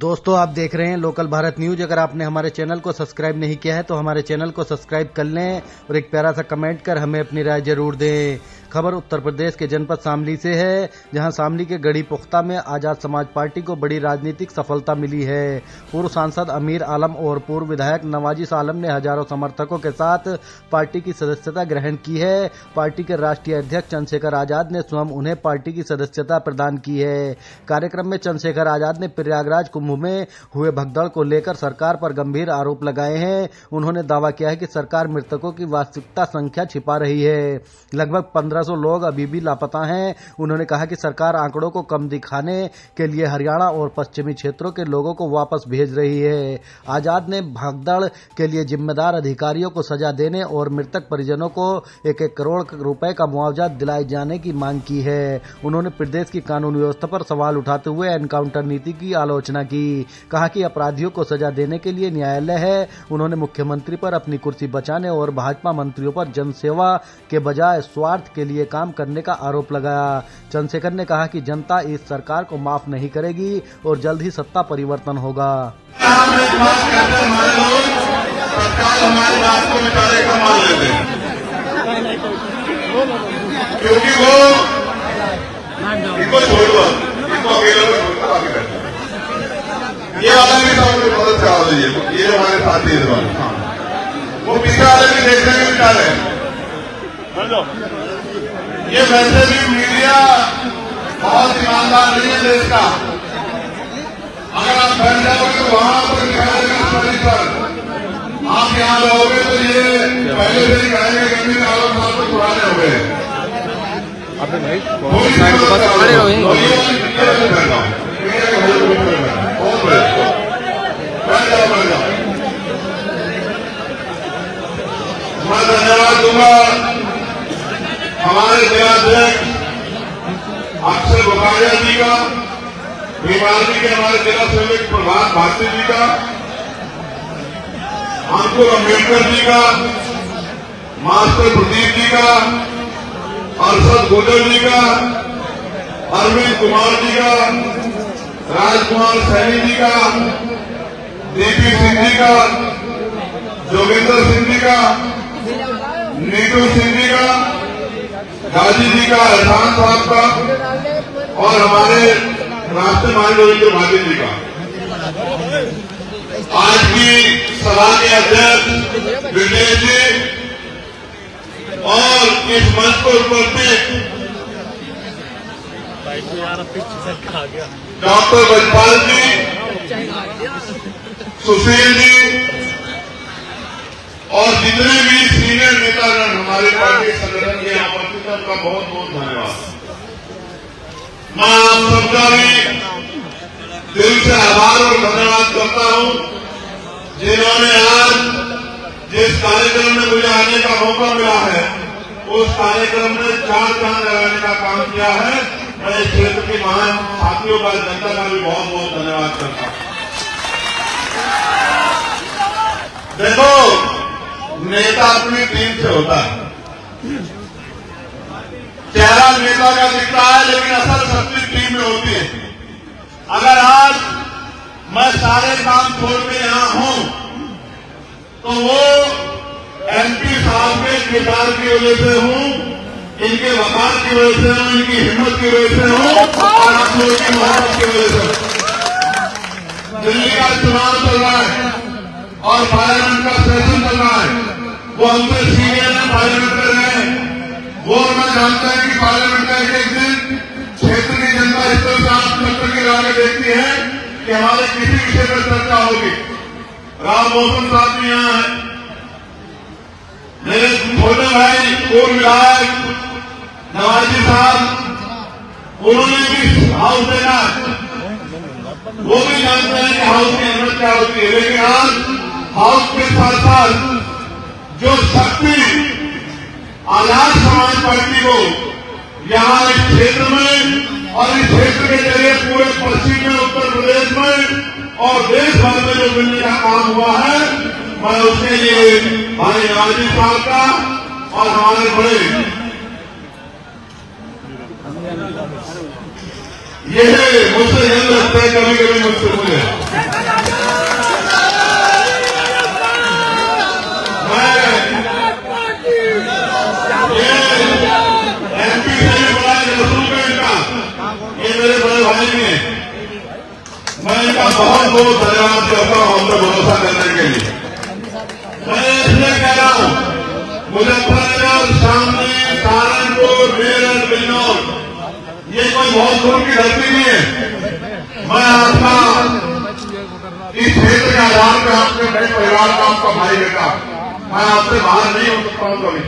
दोस्तों आप देख रहे हैं लोकल भारत न्यूज। अगर आपने हमारे चैनल को सब्सक्राइब नहीं किया है तो हमारे चैनल को सब्सक्राइब कर लें और एक प्यारा सा कमेंट कर हमें अपनी राय जरूर दें। खबर उत्तर प्रदेश के जनपद शामली से है, जहां शामली के गढ़ी पुख्ता में आजाद समाज पार्टी को बड़ी राजनीतिक सफलता मिली है। पूर्व सांसद अमीर आलम और पूर्व विधायक नवाजिश आलम ने हजारों समर्थकों के साथ पार्टी की सदस्यता ग्रहण की है। पार्टी के राष्ट्रीय अध्यक्ष चंद्रशेखर आजाद ने स्वयं उन्हें पार्टी की सदस्यता प्रदान की है। कार्यक्रम में चंद्रशेखर आजाद ने प्रयागराज कुंभ में हुए भगदड़ को लेकर सरकार पर गंभीर आरोप लगाए हैं। उन्होंने दावा किया है कि सरकार मृतकों की वास्तविकता संख्या छिपा रही है। लगभग 1500 लोग अभी भी लापता हैं। उन्होंने कहा कि सरकार आंकड़ों को कम दिखाने के लिए हरियाणा और पश्चिमी क्षेत्रों के लोगों को वापस भेज रही है। आजाद ने भगदड़ के लिए जिम्मेदार अधिकारियों को सजा देने और मृतक परिजनों को 1-1 करोड़ रुपए का मुआवजा दिलाए जाने की मांग की है। उन्होंने प्रदेश की कानून व्यवस्था पर सवाल उठाते हुए एनकाउंटर नीति की आलोचना की। कहा कि अपराधियों को सजा देने के लिए न्यायालय है। उन्होंने मुख्यमंत्री पर अपनी कुर्सी बचाने और भाजपा मंत्रियों पर जनसेवा के बजाय स्वार्थ के लिए काम करने का आरोप लगाया। चंद्रशेखर ने कहा कि जनता इस सरकार को माफ नहीं करेगी और जल्द ही सत्ता परिवर्तन होगा। क्योंकि वो इनको छोड़ दो, इनको अकेले ये वाला भी सबको मदद करा दीजिए। ये जो हमारे साथी इस बार वो पीछे वाले भी देखने में भी डाले। ये वैसे भी मीडिया बहुत ईमानदार नहीं है देश का। अगर आप बैठ जाओगे तो वहां पर पर आप यहाँ रहोगे तो ये पहले से ही कहेंगे कि अमीर आलम साहब को पुराने हो गए। मैं धन्यवाद दूंगा हमारे जिलाध्यक्ष अक्षय बुखारिया जी का, भीमार्जी के हमारे जिला सेवक प्रभात भारती जी का, अंकुर अम्बेडकर जी का, मास्टर प्रदीप जी का, अरशद गुजर जी का, अरविंद कुमार जी का, राजकुमार सैनी जी का, डीपी सिंह जी का, जोगिंदर सिंह जी का, नीतू सिंह जी का, गाजी जी का, एहसान साहब का और हमारे राष्ट्रीय महामंत्री भाटी जी का। आज की सभा के अध्यक्ष विजय जी और इस मंच पर उपस्थित डॉक्टर बजपाल जी, सुशील जी और जितने भी सीनियर नेतागण हमारे पार्टी संगठन के यहाँ उपस्थित हैं, उनका बहुत बहुत धन्यवाद। मैं आप सबका भी दिल से आभार और धन्यवाद करता हूं, जिन्होंने आज जिस कार्यक्रम में मुझे आने का मौका मिला है उस कार्यक्रम में 4 चांद लगाने का काम किया है। मैं इस क्षेत्र के महान साथियों का, जनता का भी बहुत बहुत धन्यवाद करता हूं। देखो, नेता अपनी टीम से होता है। चेहरा नेता का दिखता है लेकिन असल शक्ति टीम में होती है। अगर आज मैं सारे काम छोड़ के यहां हूं तो वो एमपी साहब के किरदार की वजह से हूं, इनके वफाद की वजह से हूं, इनकी हिम्मत की वजह से हूं और आप लोगों की मोहब्बत की वजह से। दिल्ली का चुनाव चल रहा है और पार्लियामेंट का सेशन चल रहा है। वो हमसे सीनियर है, पार्लियामेंट कर रहे हैं। वो मैं जानता है कि पार्लियामेंट का एक दिन क्षेत्र की जनता इस तरह से आप चक्कर की राह देखती है कि हमारे किसी विषय पर चर्चा होगी। राम मौसम साहब भी यहाँ है, मेरे छोटे भाई पूर्व विधायक नवाजी साहब, उन्होंने भी हाउस देखा, वो भी जानते हैं कि हाउस की अहमियत क्या होती है। लेकिन आज हाउस के साथ साथ जो शक्ति आजाद समाज पार्टी को यहाँ इस क्षेत्र में और इस क्षेत्र के जरिए पूरे पश्चिम में, उत्तर प्रदेश में और देश भर में जो मिलने का काम हुआ है, मैं उसके लिए भाई नवाजी साहब का और हमारे बड़े ये मुझसे यही लगता है कभी कभी मुझसे मुझे सबको धन्यवाद करता हूँ हम पे भरोसा करने के लिए। मैं इसलिए कह रहा हूँ, मुजफ्फरनगर, शामली, सहारनपुर, मेरठ, बिजनौर ये कोई बहुत दूर की धरती नहीं है। मैं आपका इस क्षेत्र के आधार पर आपके बड़े परिवार का आपका भाई बेटा, मैं आपसे बाहर नहीं हो सकता हूँ कभी,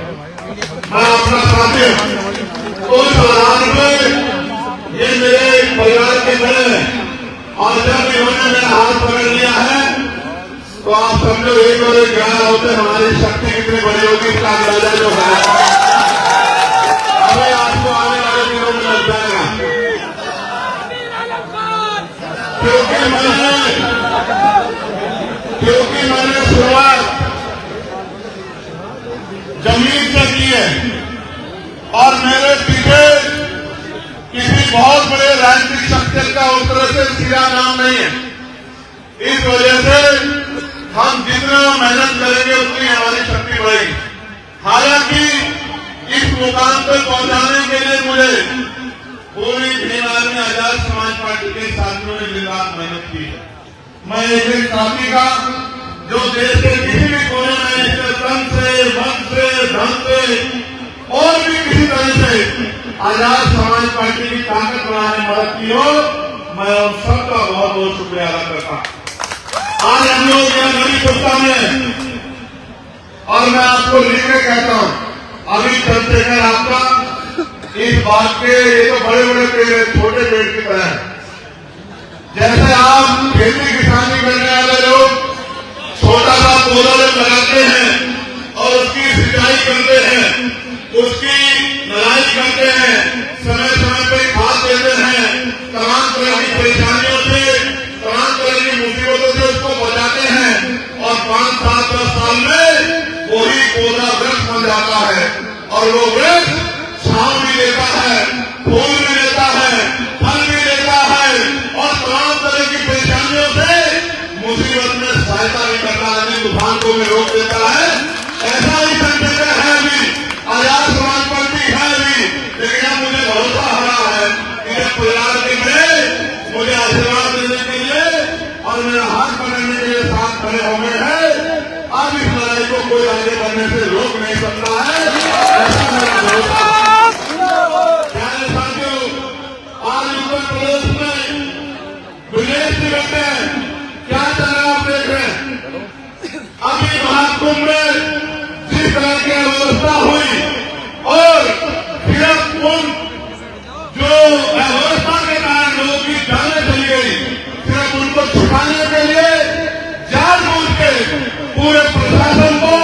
मैं अपना साथी हूँ। तो इस आधार पर ये मेरे परिवार के बड़े हैं और जब इन्होंने मेरा हाथ पकड़ लिया है तो आप समझो 1 और 1 11 होते हमारी शक्ति कितनी बड़ी होगी इसका अंदाजा जो है हमें आपको आने वाले दिनों में लग जाएगा। क्योंकि मैंने शुरुआत जमीन से की है और मेरे पीछे किसी बहुत बड़े राजनीतिक शख्सियत का उस तरह से सीधा नाम नहीं है। इस वजह से हम जितना मेहनत करेंगे उतनी हमारी शक्ति बढ़ेगी। हालांकि इस मुकाम पर पहुंचाने के लिए मुझे पूरी भीमआर्मी में आजाद समाज पार्टी के साथियों ने दिन रात मेहनत की है। मैं एक साथी का जो देश के किसी भी कोने में इसके तन से, मन से, धन से और भी किसी तरह से आजाद समाज पार्टी की ताकत बढ़ाने में मदद की हो, मैं उन सबका बहुत बहुत शुक्रिया अदा करता हूं। आज हम लोग यह नई सत्ता में और मैं आपको लिख के कहता हूं, अभी चंद्रशेखर आपका इस बात के ये तो बड़े बड़े पेड़ छोटे पेड़ की तरह है। जैसे आप खेती किसानी करने वाले लोग छोटा सा पौधा लगाते हैं और उसकी सिंचाई करते हैं, उसकी नराई करते हैं, समय समय पर खाद देते हैं, तमाम तरह की परेशानियों से, तमाम तरह की मुसीबतों से उसको बचाते हैं और 5, 7, 10 साल में वही पौधा वृक्ष बन जाता है और वो वृक्ष छांव भी देता है, फूल भी देता है, फल भी देता है और तमाम तरह की परेशानियों से मुसीबत में सहायता भी करता है, तूफान को भी रोक देता है। ऐसा ही चंद्रशेखर है अभी, आजाद समाज पार्टी है अभी, लेकिन अब मुझे भरोसा हो रहा है कि जब परिवार के बड़े मुझे आशीर्वाद देने के लिए और मेरा हाथ पकड़ने के लिए साथ खड़े हो गए हैं, अब इस लड़ाई को कोई आगे बढ़ने से रोक नहीं सकता है। ऐसा मेरा भरोसा। प्यारे साथियों, आज उत्तर प्रदेश में विदेश से बैठे हैं, क्या चल रहा है आप देख रहे हैं। अभी महाकुंभ में जिस तरह की व्यवस्था हुई और सिर्फ उन जो व्यवस्था के कारण लोगों की जानें चली गई, सिर्फ उनको छुपाने के लिए जानबूझ के पूरे प्रशासन को,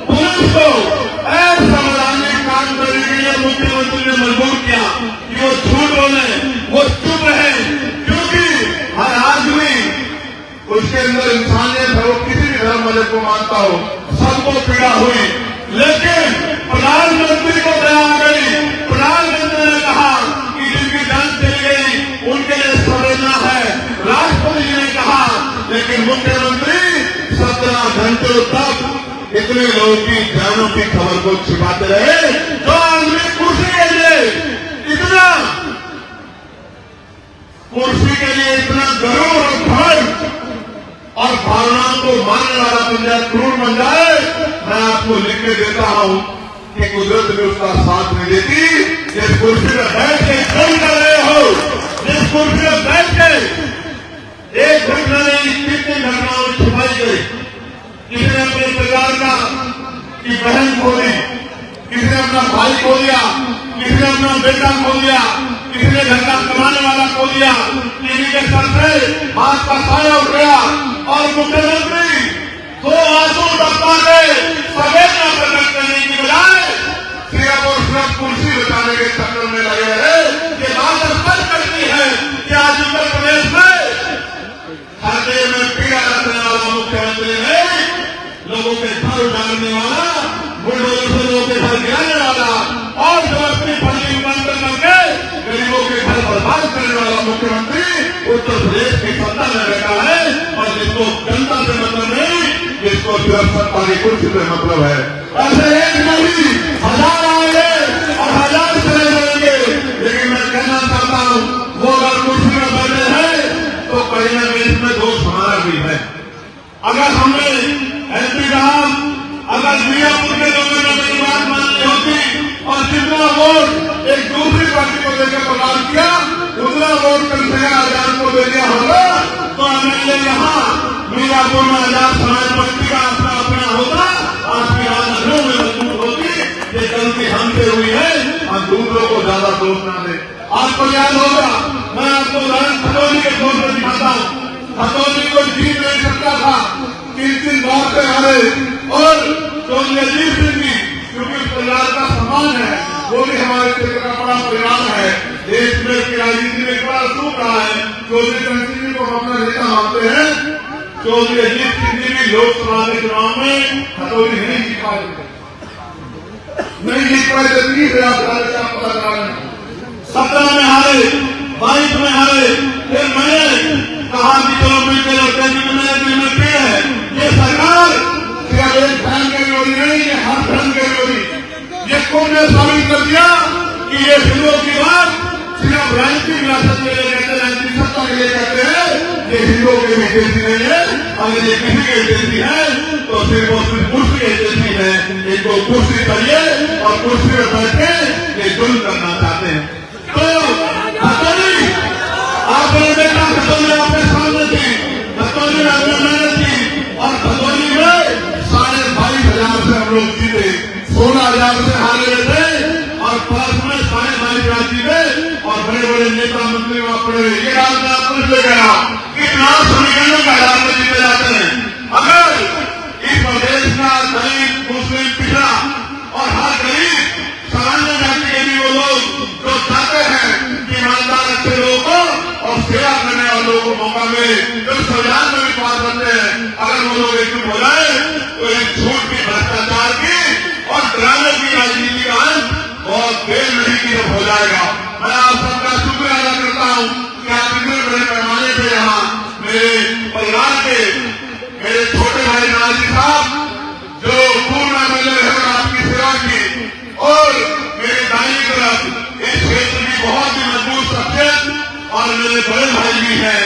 पुलिस को असंवैधानिक काम करने के लिए मुख्यमंत्री ने मजबूर किया कि वो झूठ बोले, वो चुप रहे, क्योंकि हर आदमी उसके अंदर इंसानियत है, वो किसी भी धर्म वाले को मानता हो, सबको पीड़ा हुई, लेकिन प्रधानमंत्री को दया आ गई। प्रधानमंत्री ने कहा कि जिनकी जान चली गई उनके लिए संवेदना है, राष्ट्रपति जी ने कहा, लेकिन मुख्यमंत्री 17 घंटों तक इतने लोगों की जानों की खबर को छिपाते रहे। जो आदमी कुर्सी के लिए इतना गरुड़ और भय और भावनाओं को मानने वाला बन जाए, क्रूर बन जाए, मैं आपको लिख के देता हूं कि कुदरत भी उसका साथ नहीं देती। जिस कुर्सी में बैठ के काम कर रहे हो, जिस कुर्सी में बैठ के एक घटना नहीं, कितनी घटनाओं छुपाई गई। किसी ने अपने परिवार का की बहन खो दी, किसी ने अपना भाई खो दिया, किसी ने अपना बेटा खो दिया, किसी ने घर का कमाने वाला खो दिया, किसी के सर से हाथ का साया उठ गया और मुख्यमंत्री दो आंसू टपका के संवेदना प्रकट करने की बजाय सिर्फ और सिर्फ कुर्सी बचाने के चक्कर में लगे हैं। ये बात स्पष्ट करती है कि आज उत्तर प्रदेश में हृदय में पीड़ा रखने वाला मुख्यमंत्री नहीं, लोगों के घर उजाड़ने वाला, बुलडोजर से लोगों के घर गिराने वाला और जो अपनी फंडी बंद करके गरीबों के घर बर्बाद करने वाला मुख्यमंत्री उत्तर प्रदेश की सत्ता में बैठा है और जिसको जनता से मतलब नहीं, जिसको सिर्फ सरकारी कुर्सी से मतलब है। ऐसे एक नहीं, 1000 आएंगे और 1000 चले जाएंगे, लेकिन मैं कहना चाहता हूं वो अगर कुर्सी में बैठे हैं तो कहीं ना कहीं इसमें दोष अगर हमने एमपी राम, अगर मियापुर के लोगों ने मेरी बात माननी होती और जितना वोट एक दूसरी पार्टी को देकर प्रदान किया उतना वोट चंद्रशेखर आजाद को दे दिया होगा तो एमएलए यहाँ मियापुर में आजाद समाज पार्टी का अपना अपना होता, आज की राजनीतियों में मजबूत होती। ये गलती हमसे हुई है, हम दूसरों को ज्यादा दोष न दे। आपको याद होगा, मैं आपको उदाहरण खतौली के तौर पर दिखाता हूँ। खतौली को जीत नहीं सकता था, 3 बार से हारे और चौधरी अजीत सिंह भी, क्योंकि परिवार का सम्मान है, वो भी हमारे क्षेत्र का बड़ा परिवार है। देश में की राजनीति में बड़ा सूख रहा है। चौधरी चरण सिंह को अपना नेता मानते हैं। चौधरी अजीत सिंह जी भी लोकसभा के चुनाव में खतौली नहीं जीत पाए, नहीं जीत पाए। 30,000 का पता लगा रहे हैं। 17 में हारे, 22 में हारे। फिर मैंने कहा कि चलो मिलकर लड़ते में पेड़ है। ये सरकार सिर्फ एक धर्म के विरोधी नहीं, ये हर धर्म के विरोधी। ये कौन ने साबित कर दिया कि ये हिंदुओं की बात सिर्फ राजनीतिक विरासत के लिए कहते हैं, राजनीतिक सत्ता के लिए कहते हैं। ये हिंदुओं की एजेंसी नहीं है, अगर ये किसी की एजेंसी है तो सिर्फ और सिर्फ कुर्सी एजेंसी है। इनको कुर्सी चाहिए और कुर्सी में बैठ के ये जुल्म करना चाहते हैं। तो खतौली आपने देखा, खतौली आपके सामने थी, खतौली में आपने मेहनत की और खतौली में 22,500 से हम लोग जीते, 16,000 से हारे थे और फर्स्ट में 22,500 जीते और बड़े बड़े नेता मंत्री वहां पड़े हुए। ये बात मैं आपको इसलिए कह रहा हूं कि चुनाव समीकरणों का आधार पर जीते जाते हैं। अगर इस प्रदेश का दलित, मुस्लिम, पिछड़ा और हर गरीब सामान्य जाति के भी वो लोग जो चाहते हैं कि ईमानदार अच्छे लोगों को और सेवा करने वाले लोगों को मौका मिले, जो संविधान में विश्वास रखते हैं, अगर वो लोग एकजुट हो जाए तो एक झूठ की, भ्रष्टाचार की और ड्रामे की राजनीति का अंत बहुत देर नहीं की जब हो जाएगा। मैं आप सबका शुक्रिया अदा करता हूँ कि आप इतने बड़े पैमाने पर यहाँ मेरे परिवार के मेरे छोटे भाई नाजी साहब जो पूर्ण एमएलए है आपकी सेवा की और मेरे दाई तरफ इस क्षेत्र की बहुत ही मजबूत शख्सियत और मेरे बड़े भाई भी हैं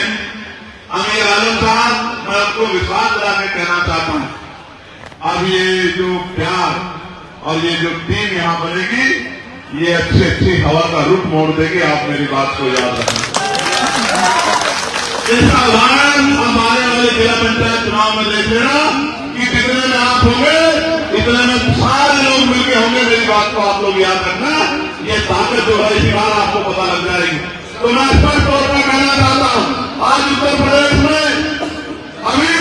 अमीर आलम साहब, मैं आपको विश्वास दिला के कहना चाहता हूं, अब ये जो प्यार और ये जो टीम यहाँ बनेगी ये अच्छी हवा का रुख मोड़ देगी। आप मेरी बात को याद रखें। इसका उदाहरण हम आने वाले जिला पंचायत चुनाव में देख लेना कि कितने में आप होंगे, इतने में सारे लोग मिलकर होंगे। मेरी बात को आप लोग याद रखना, ये ताकत जो है इसी बार आपको पता लग जाएगी। तो मैं स्पष्ट तौर पर कहना चाहता हूं, आज उत्तर प्रदेश में अभी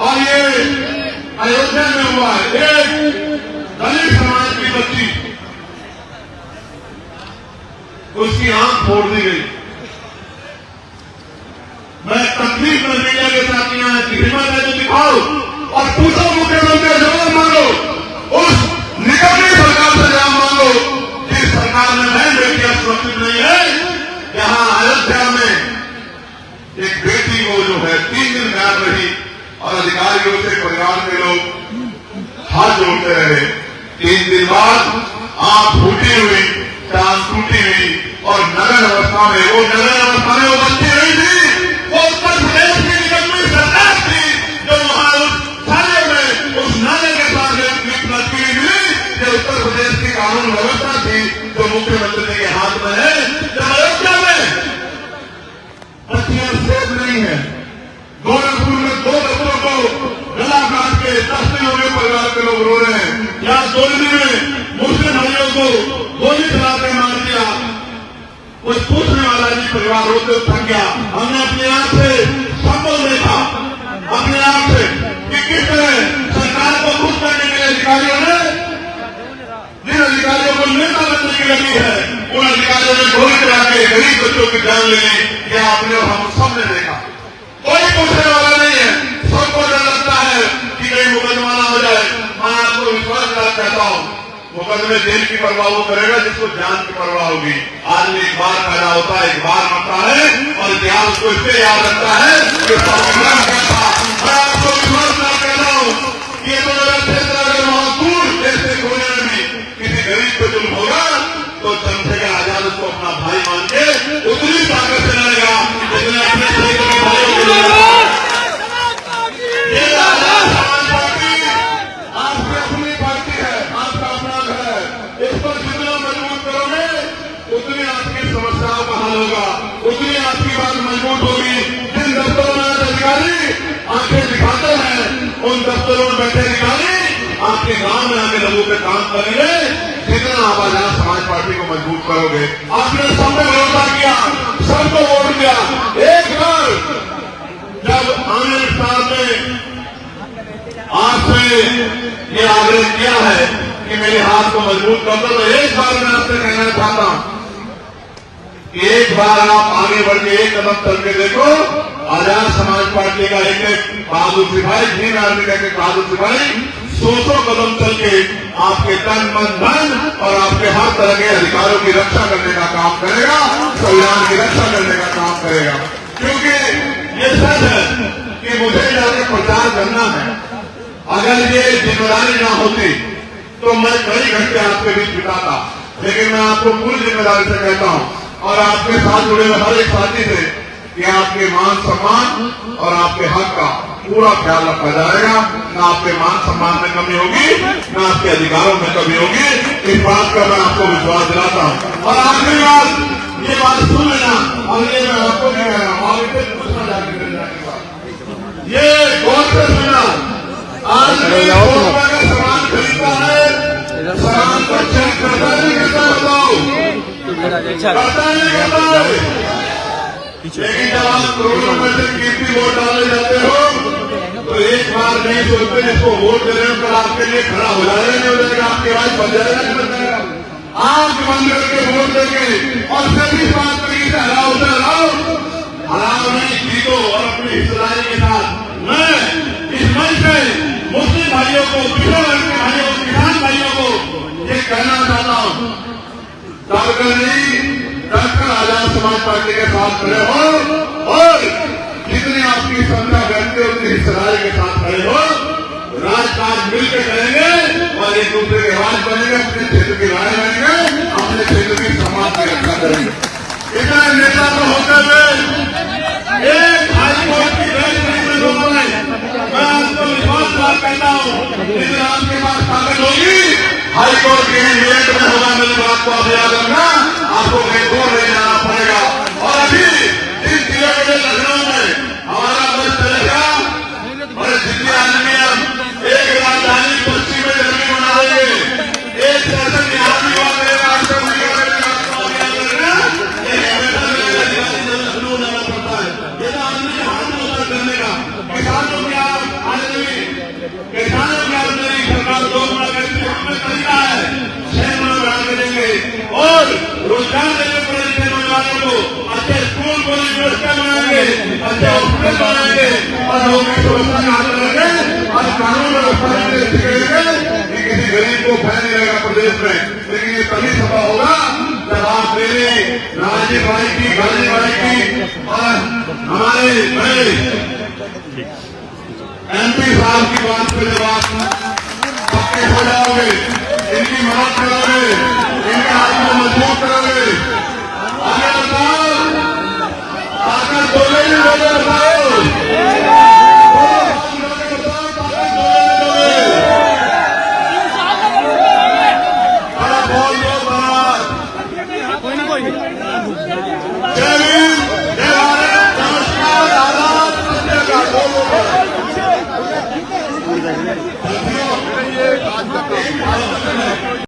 और ये अयोध्या में हुआ है, एक दलित समाज की बच्ची, उसकी आंख फोड़ दी गई। मैं तकलीफ में मीडिया के साथ यहाँ हिम्मत है तो दिखाओ और पूछो मुख्यमंत्री से जवाब मांगो, उस निकलनी सरकार से जवाब मांगो जिस सरकार ने बहन बेटियां सुरक्षित नहीं है। यहाँ अयोध्या में एक बेटी को जो है 3 दिन गायब रही और अधिकारियों से परिवार के लोग हाथ जोड़ते रहे। 3 दिन बाद आंख फूटी हुई, टांग टूटी हुई और नगर अवस्था में वो बच्ची नहीं थी, वो उत्तर प्रदेश की निगमनी सरकार थी जो वहां उस थाने में उस नाले के साथ एक लड़की मिली। जो उत्तर प्रदेश की कानून व्यवस्था थी जो मुख्यमंत्री के हाथ में है। जब अयोध्या में बच्चियां सेफ नहीं है, गोरखपुर में 2 बच्चों को गला काट के 10 दिनों में परिवार के लोग रो रहे हैं। या दोलनी में मुस्लिम भाइयों को गोली चला के मार दिया, कोई पूछने वाला नहीं, परिवार रोते थक गया। हमने अपने आप से संभव देखा, अपने आप से कि किस तरह सरकार को खुश करने के लिए अधिकारियों ने, जिन अधिकारियों को नेता बनने की लगी है, उन अधिकारियों ने गोली चला के गरीब बच्चों की जान ले ली। यह आपने और हम सबने देखा। कोई पूछने वाला नहीं है, सबको डर लगता है कि कहीं मुकदमा ना हो जाए। मैं आपको विश्वास कहता हूं, मुकदमे जेल की परवाह वो करेगा जिसको जान की परवाह होगी। आदमी एक बार पैदा होता है, एक बार मरता है और इतिहास उसको इससे याद रखता है कि संविधान क्या था। मैं आपको विश्वास कह रहा हूं कि ये मेरा क्षेत्र अगर वहां दूर जैसे कोने में भी किसी गरीब को जुल्म होगा तो चंद्रशेखर आजाद उसको अपना भाई मान के उतनी ताकत से लड़ेगा जितने अपने क्षेत्र के भाइयों को लड़ेगा। बात मजबूत होगी। जिन दफ्तरों में अधिकारी आंखें दिखाते हैं, उन दफ्तरों में बैठे अधिकारी आपके गांव में आके लोगों पे काम करेंगे। जितना आप आजाद समाज पार्टी को मजबूत करोगे, आपने सब में भरोसा किया, सबको वोट दिया। एक बार जब आमिर साहब ने आपसे ये आग्रह किया है कि मेरे हाथ को मजबूत कर दो, तो एक बार मैं आपसे कहना चाहता हूं कि एक बार आप आगे बढ़ के एक कदम चल के देखो। आजाद समाज पार्टी का एक एक बहादुर सिपाही, भीम आर्मी का एक बहादुर सिपाही 100 कदम चल के आपके तन मन धन और आपके हर तरह के अधिकारों की रक्षा करने का काम करेगा, संविधान की रक्षा करने का काम करेगा। क्योंकि ये सच है कि मुझे जाके प्रचार करना है। अगर ये जिम्मेदारी ना होती तो मैं कई घंटे आपके बीच बिताता, लेकिन मैं आपको पूरी जिम्मेदारी से कहता हूं और आपके साथ जुड़े हुए हर एक साथी से कि आपके मान सम्मान और आपके हक का पूरा ख्याल रखा जाएगा। न आपके मान सम्मान में कमी होगी, न आपके अधिकारों में कमी होगी। इस बात का मैं आपको विश्वास दिलाता हूं। और आखिरी बात, ये बात सुन लेना, और ये मैं आपको नहीं कह रहा हूं, और इसे पूछना जाके ये गौर से सुनना। आज का सामान खरीदता है, सामान पर चेक करता नहीं करता, बताओ करता नहीं करता है। लेकिन जब आप करोड़ों में से कीमती वोट डाले जाते हो तो एक बार नहीं सोचते जिसको वोट दे रहे हो कल आपके लिए खड़ा हो जाएगा, नहीं हो जाएगा, आपके बाद बन जाएगा, नहीं बन जाएगा। आंख बंद करके वोट देंगे और सभी बात तरीके से हराओ से हराओ नहीं, जीतो और अपनी हिस्सेदारी के साथ। मैं इस मंच पे मुस्लिम भाइयों को, पिछड़े वर्ग के भाइयों को, किसान भाइयों को ये कहना चाहता हूं, डरकर नहीं, डरकर आजाद समाज पार्टी के साथ खड़े हो और जितनी आपकी क्षमता व्यक्ति उतनी हिस्सेदारी के साथ खड़े हो। राजकाज मिलकर करेंगे और एक दूसरे के राज बनेंगे, अपने क्षेत्र की राय बनेंगे, अपने क्षेत्र की समाज की रक्षा करेंगे। इतना नेता तो होते हुए एक हाईकोर्ट की बेंच नहीं लोगों ने, मैं आपको विश्वास बात कहता हूं, लेकिन आपके पास ताकत होगी, हाईकोर्ट के इवेंट में होगा। मेरी बात को आप याद रखना, आपको कहीं दूर नहीं जाना पड़ेगा। और अभी जिस जिले के लखनऊ में हमारा बस चलेगा और जितने आदमी हम एक राजधानी पश्चिम में जमीन बना देंगे, एक शासन बिहार में हुआ करेगा, लखनऊ जाना पड़ता है। ये तो आदमी के हाथ में होता करने का। किसानों की आमदनी, किसानों की आमदनी सरकार 2 गुना करके तरीका है, 6 गुना बढ़ा के देंगे और रोजगार देने पड़ेंगे नौजवानों को। अच्छे स्कूल कॉलेज व्यवस्था बनाएंगे, अच्छे हॉस्पिटल बनाएंगे और लोगों की व्यवस्था में हाथ रखेंगे और कानून व्यवस्था में सिखाएंगे कि किसी गरीब को भय नहीं रहेगा प्रदेश में। लेकिन ये तभी सफल होगा जब आप मेरे राजीव भाई की, गांधी भाई की और हमारे MP साहब की बात पे जब आप पक्के हो जाओगे, इनकी मदद करोगे, इनके हाथ को मजबूत करोगे, आगे बताओ ताकत बोले नहीं बोले बताओ।